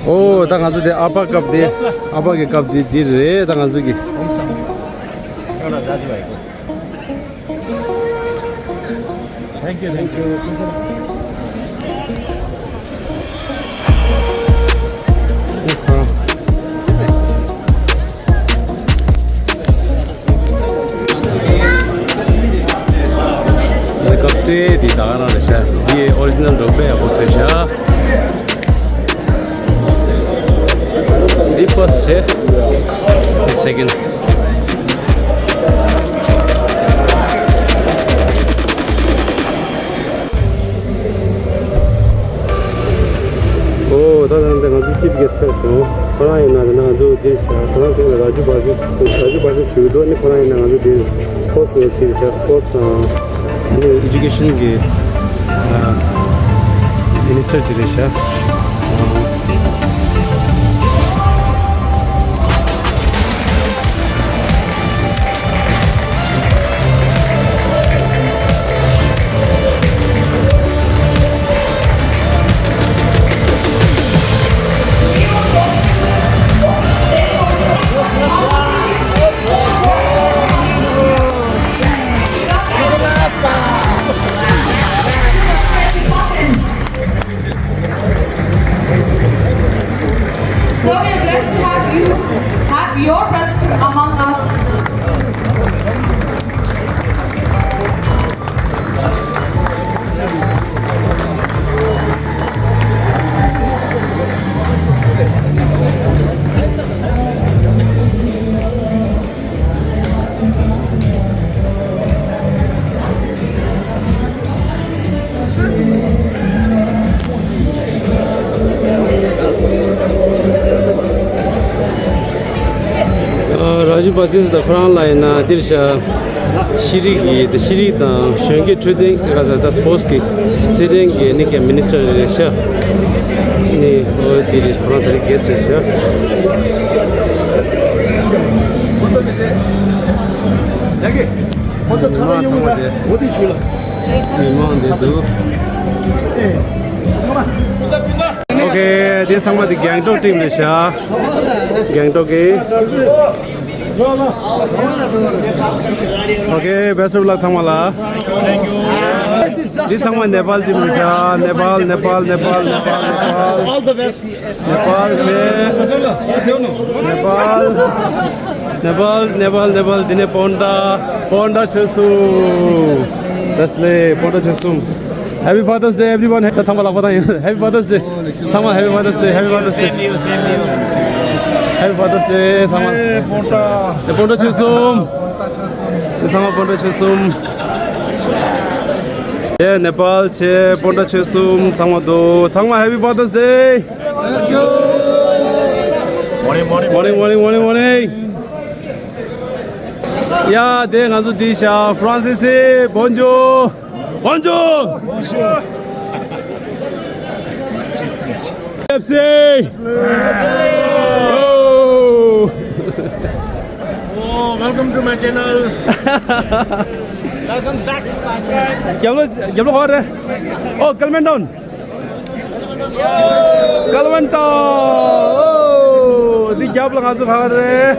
Oh, tang azu de apa cup de apa ke cup de dir re tang azu ki. Thank you, thank you. The cup de di da na le sha. Ye original rope ya bo se sha. The first है, the second. Oh, that is the cheap espresso. Kora ina na जो dish, kora से राजू बाजी शुरू ने kora ina ना जो sports में dish, sports education के minister dish. So we are glad to have your presence among us. Raju Basis the front line dirsha shiri the shiri da shenge trading kaza da sports ki trading ki ni ke minister sha ni o diri front tari guest sha lagi foto khara yura odi shula iman de do okay this sama the GANGTOK team le sha GANGTOK ke okay, best of luck Samala. Thank you. This someone Nepal team Nisha, Nepal. All the best. Nepal. Dine Ponda Chesu. That's the Ponda Chesum. Happy Father's Day, everyone. That's Happy Father's Day. Sama Happy Father's Day. Happy Father's Day. Happy Father's Day. Sama. Ponda Chesum. Sama Ponda Chesum. Yeah, Nepal che Ponda Chesum. Sama do. Sama Happy Father's Day. Thank you. Morning. Yeah, they are Disha. Francis, bonjour. FC. Oh, welcome to my channel. Welcome back to my channel. क्या लोग और है? Oh, Kalimantan. Oh, दी क्या लोग आज खा रहे हैं?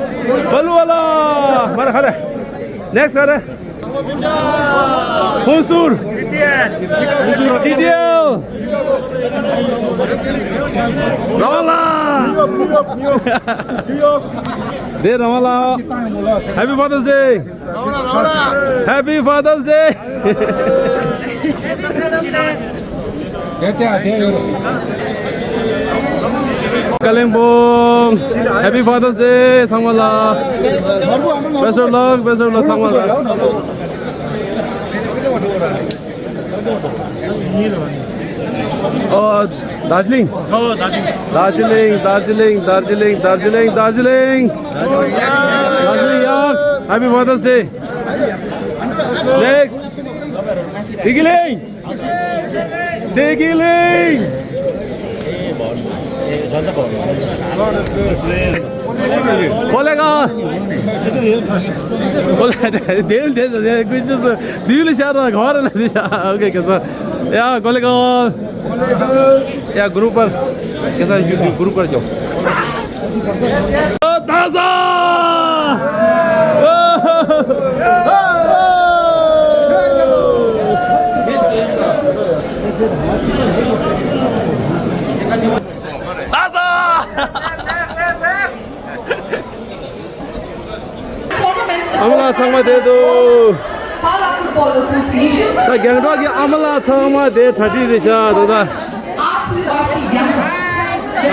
बलू वाला, मारा खा रहे. Next खा रहे. Hunsur. TTL. Ramala. They Ramla. Happy Father's Day. Happy Father's Day. Kalimpong. Happy Father's Day, Sangwala. Best of luck, Sangwala. Oh, Darjeeling. Darjeeling, yes. Happy Father's Day. Next. Digiling. Kolega. Yeah, kolega. Yeah, grouper. कैसा group कर जाओ ताजा Amala changma de do Pala Football Association. ta GANGTOK ki amala changma de 30 risha da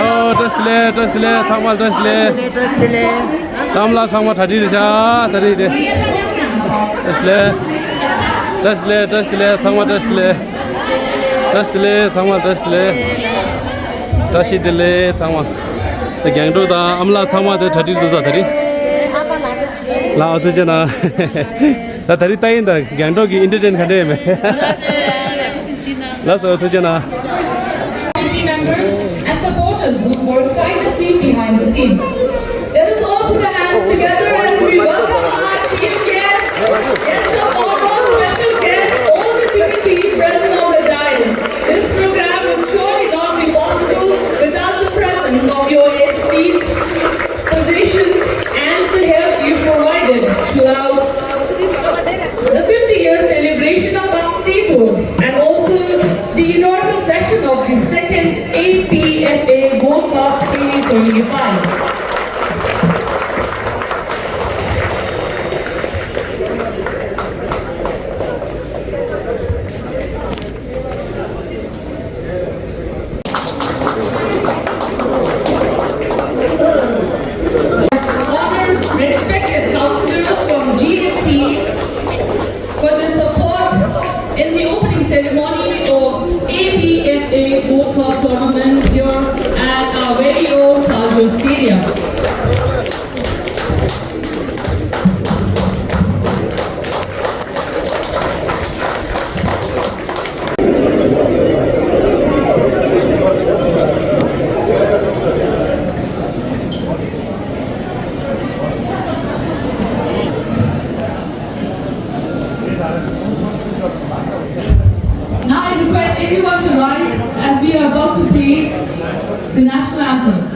oh test le changma test le amala changma 30 risha tari de test le changma test le changma test le tashi de le changma ta GANGTOK da amala changma de 30 da tari la tu jana ta tari tai da GANGTOK ki entertain khade me la so tu jana Committee members and supporters who work tirelessly behind the scenes. Let us all put our hands together as we welcome our chief guest, guest of honor, special guest, all the dignitaries present on the dais. This program would surely not be possible without the presence of your esteemed positions and the help you provided throughout the 50-year celebration of our statehood and also the inaugural session of the second APFA Gold Cup 2025. Honored, respected councillors from GNC for the support in the opening ceremony of APFA Gold Cup tournament here at our very own PALJOR Stadium. Now I request everyone to rise as we are about to play the national anthem.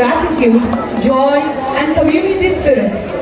gratitude, joy, and community spirit.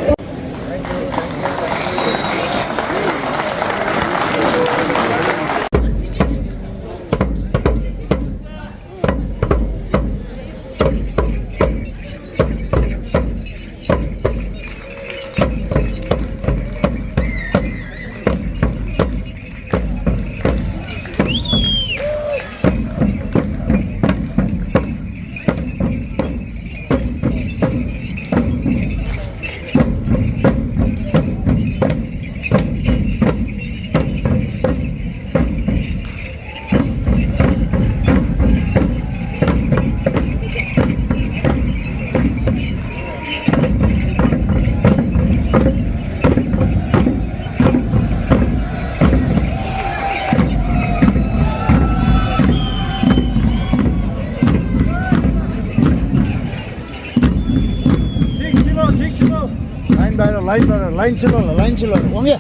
लाइन चिलो वांगे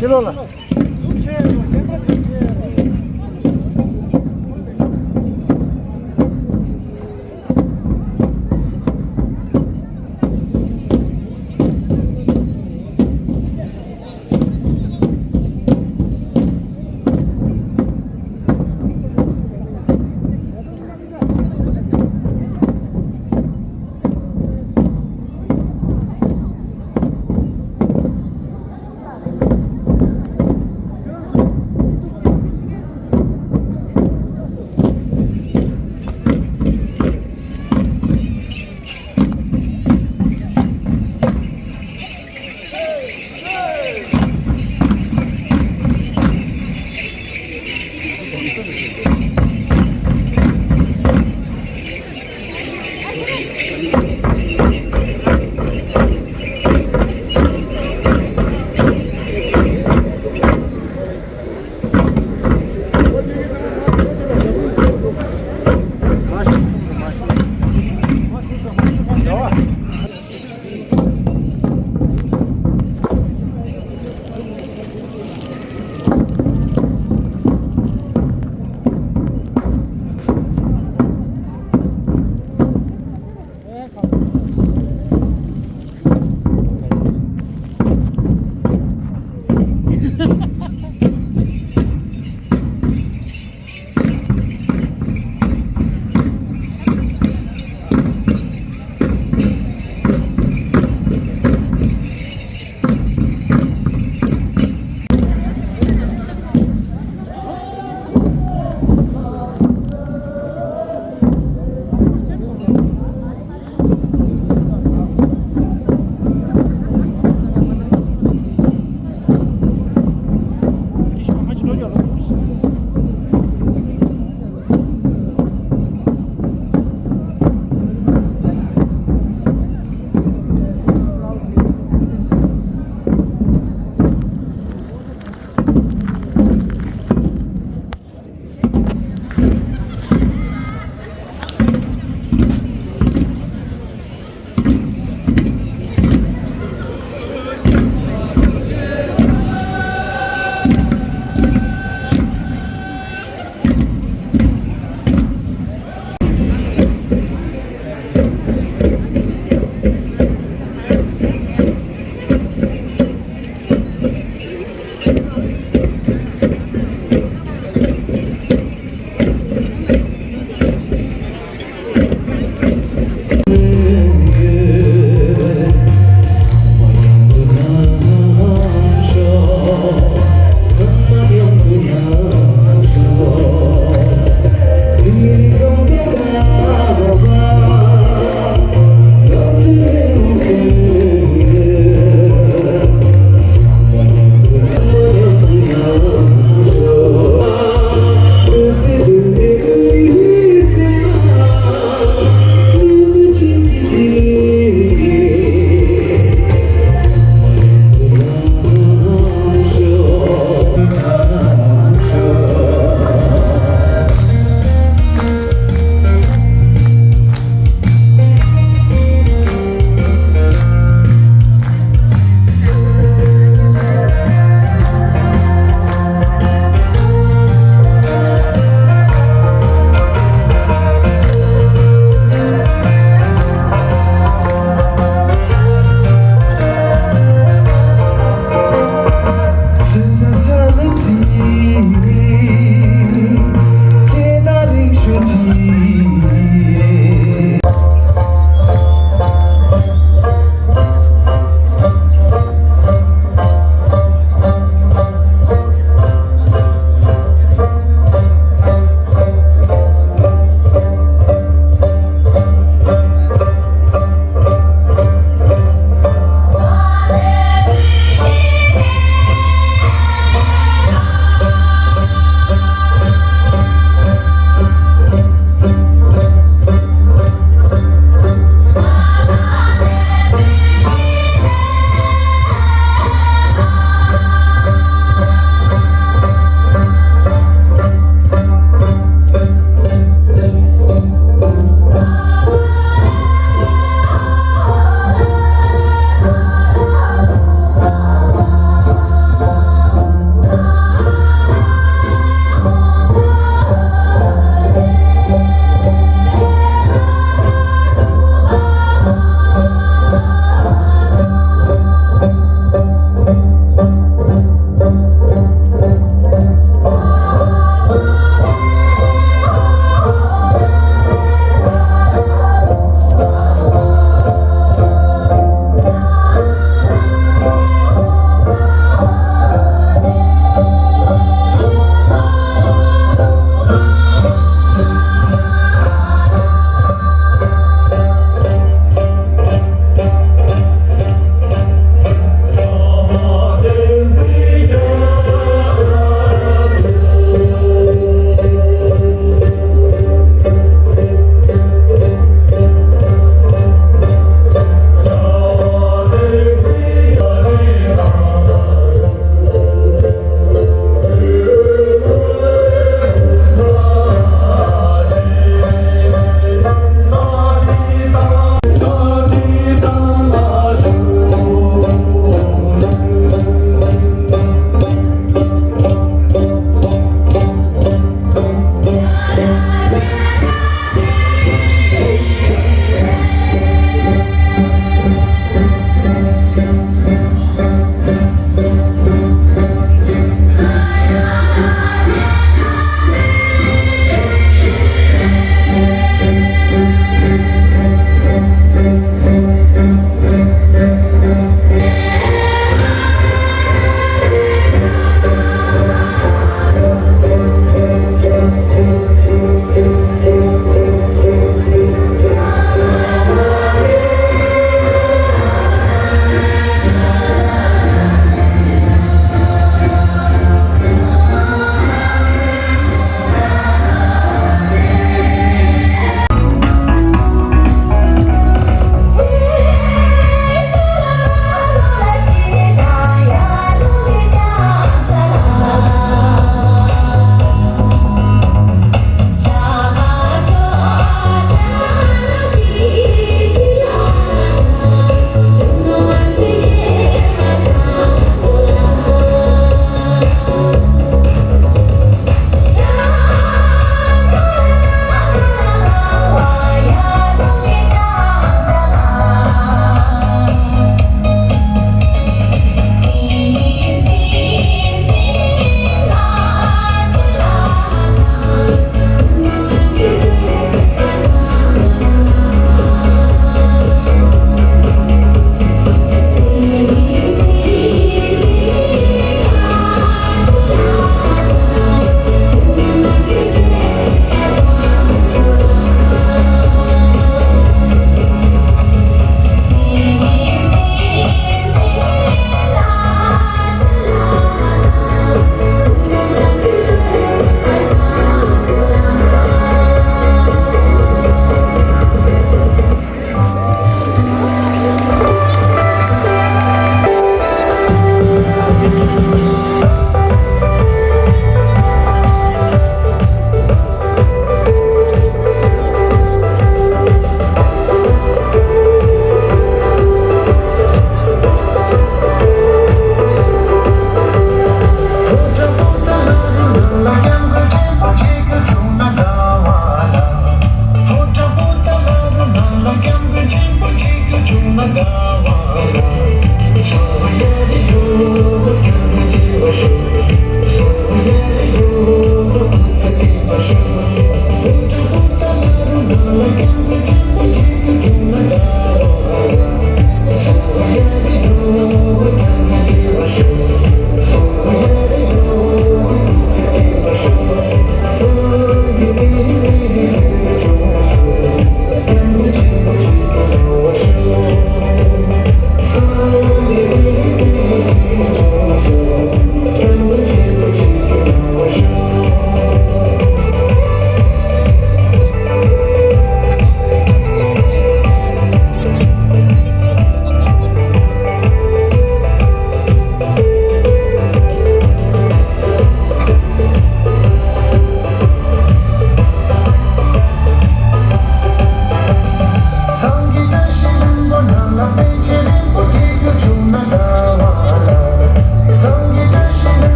चिलो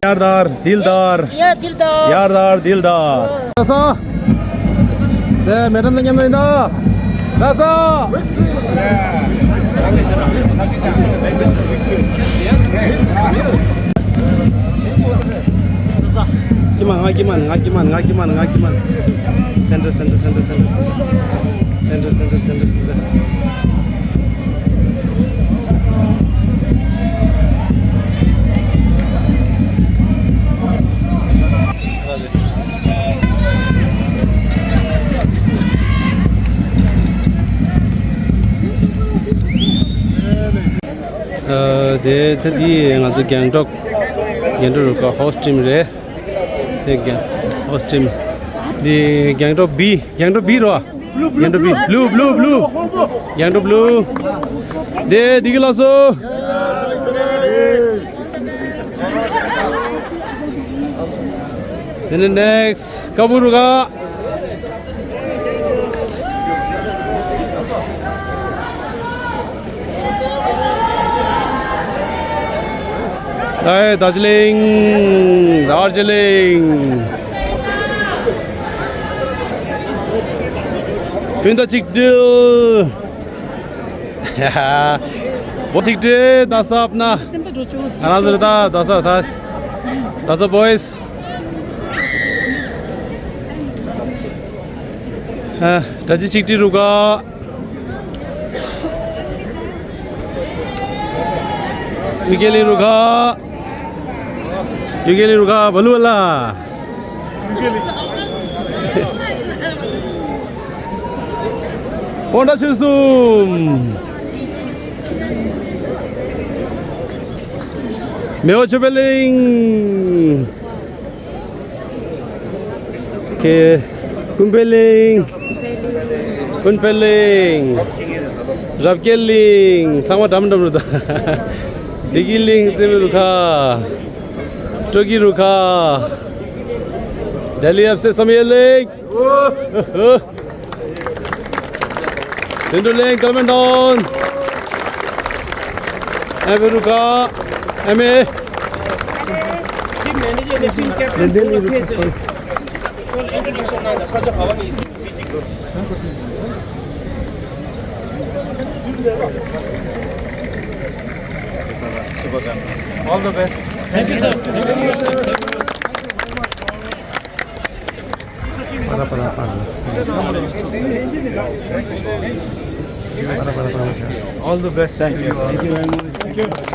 Yardar, Dildar. Ya, Dildar. Yardar, Dildar. Rasa. 네, 매점 생겼습니다. Rasa. Ngakiman. Center. De tadi ngazu GANGTOK ko host team re host team di GANGTOK B ro GANGTOK B blue GANGTOK blue de digilaso then next kaburuga Hey, Darjeeling. Pinta Chikdil. What Chikdil? Dasa apna. Another Dasa boys. Daji Chikdil ruga. Yugeli ruga balu wala. Ponda susum. Meo chebeling. Ke kumbeling. Kunpeling. Rabkeling. Sama dam ruda. Digiling semeruka. Togi ruka. Delhi FC Sameling. Tinduling coming down. Ruka. MA. Team manager, team captain. All the best. Thank you, sir. All the best. Thank you very much. Thank you.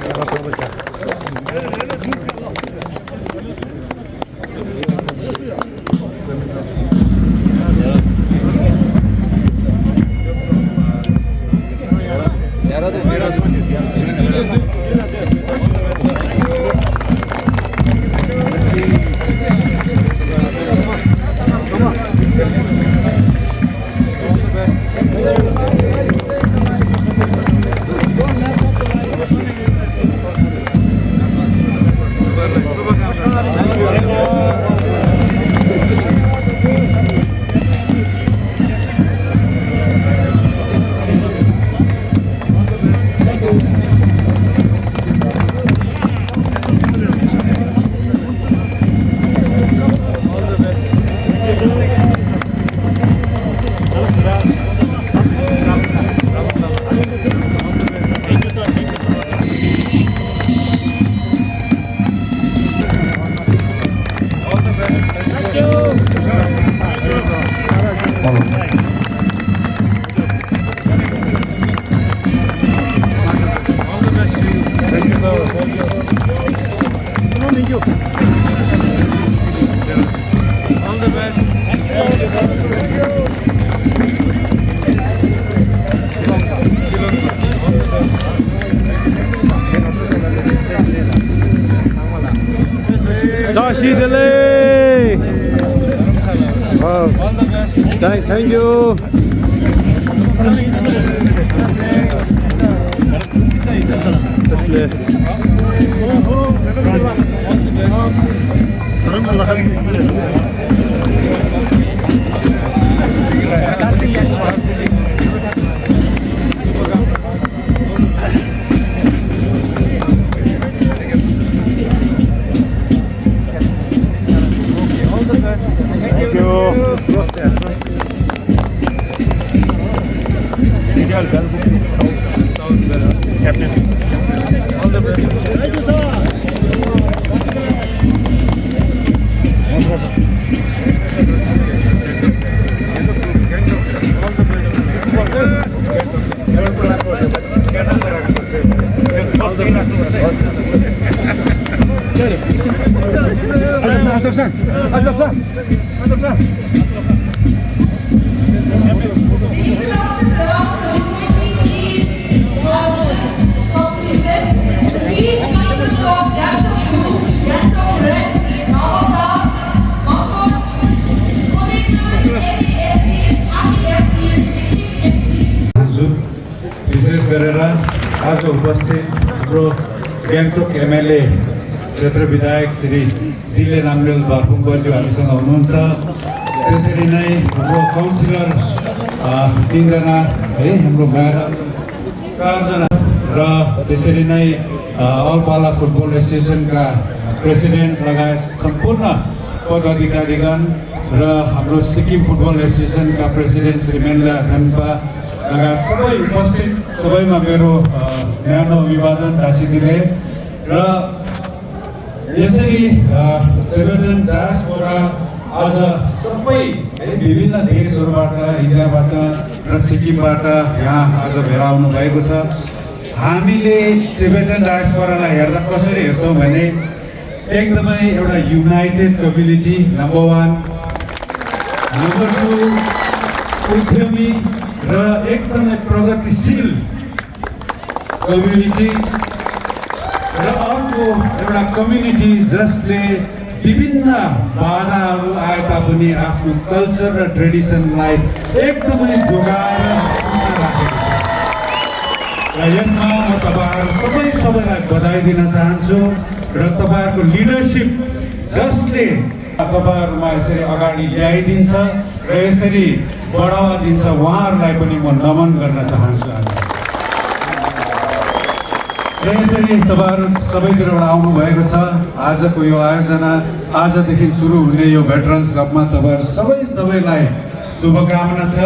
Joshi Delay. Wow. Thank you. Cross there. Cross. Ideal bell booking. South bell. Captain. All the best. Thank you, sir. विशेष गरेर आज उपस्थित हाम्रो Gangtok MLA क्षेत्र विधायक श्री दिले नामदेल बापुङजी हामीसँग हुनुहुन्छ। त्यसरी नै हाम्रो काउन्सिलर 3 जना है, हाम्रो म्याडम 4 जना र त्यसरी नै अल पाला फुटबल एसोसिएसनका प्रेसिडेन्ट लगायत सम्पूर्ण पदाधिकारीगण र हाम्रो सिक्किम फुटबल एसोसिएसनका प्रेसिडेन्ट श्री मेनला खाम्पा लगायत सबै उपस्थित सबैमा मेरो न्यानो अभिवादन राशिदिले र यसरी टिबेटन डायस्पोरा आज सबै विभिन्न देशहरूबाट इन्डियाबाट र सिक्किमबाट यहाँ आज भेला आउनु भएको छ। हामीले टिबेटन डायस्पोरालाई हेर्दा कसरी हेर्छौँ भने एकदमै एउटा युनाइटेड कम्युनिटी नम्बर 1, नम्बर 2 उद्यमी र एकदमै प्रगतिशील कम्युनिटी र अर्को एउटा कम्युनिटी जसले विभिन्न बाधाहरू आए तापनि आफ्नो कल्चर र ट्रेडिसनलाई एकदमै जोगाएर राखेको छ। र यसमा म तपाईँहरू सबैलाई बधाई दिन चाहन्छु र तपाईँहरूको लिडरसिप जसले तपाईँहरूमा यसरी अगाडि ल्याइदिन्छ र यसरी बढावा दिन्छ उहाँहरूलाई पनि म नमन गर्न चाहन्छु। र यसरी तपाईँहरू सबैतिरबाट आउनुभएको छ। आजको यो आयोजना आजदेखि सुरु हुने यो भेटरन्स क्लबमा तपाईँहरू सबैलाई शुभकामना छ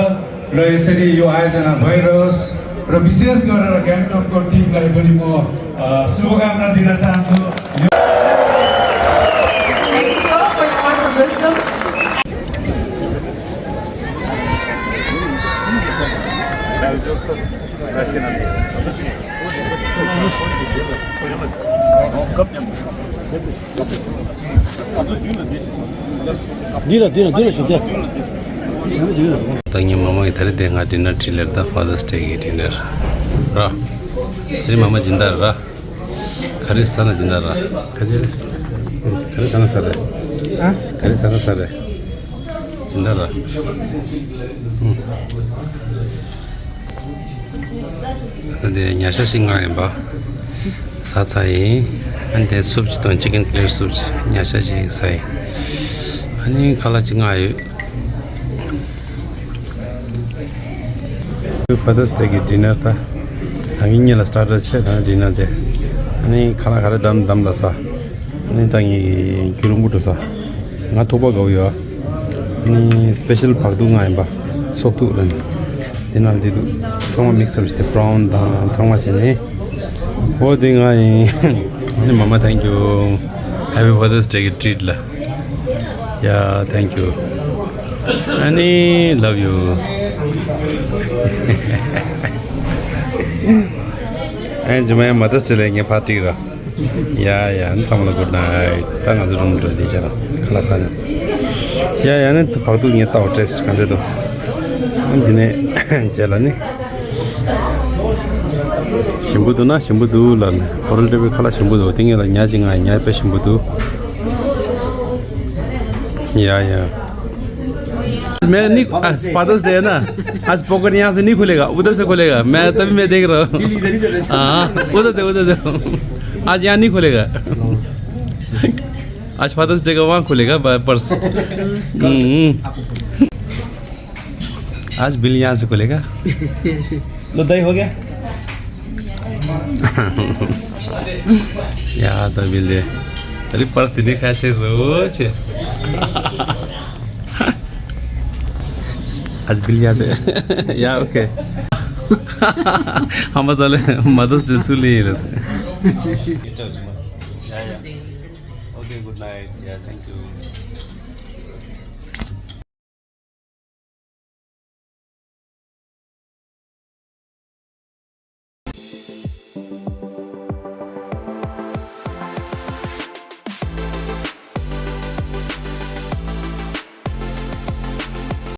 र यसरी यो आयोजना भइरहोस् र विशेष गरेर गान्तोकको टिमलाई पनि म शुभकामना दिन चाहन्छु। Tanya mama itare denga dinner trailer da Father's Day dinner. Ra. Seri mama jinda ra. Kharis sana jinda ra. Kharis sana sare. Ha? Kharis sana sare. Jinda ra. Ade nyasha singa ba. Satsai ande soup ton chicken clear soup nyasha ji sai. Ani khala chinga ayu. Father's Day dinner था tangi la starter che था dinner de ani khala khare dam la sa ani tangi kilungu to sa nga thoba go yo ani special phagdu nga ba soktu lan dinner de du sama mix up the brown da sama chine ho ding ai ani mama thank you, happy Father's Day treat la, yeah, thank you ani love you. And my mother's telling a party. Yeah, and some good night. Tanga room to the channel. Yeah, and to how to get our test. And then Jelani Shimbuduna, Shimbudu, and Oral Devi Kala Shimbudu, thinking like Yajing and Yape Shimbudu. Yeah. मैं नहीं fathers day है ना, आज pocket यहाँ से नहीं खुलेगा, उधर से खुलेगा। मैं तभी मैं देख रहा हूँ। हाँ, उधर दे। आज यहाँ नहीं खुलेगा। आज फादर्स डे का वहाँ खुलेगा पर्स। आज बिल यहाँ से खुलेगा। लो दही हो गया। यार तो बिल दे। तेरी पर्स दिने कैसे सोच? आज बिलिया से या ओके हम चले मदर्स डे चुली ओके गुड नाइट या थैंक यू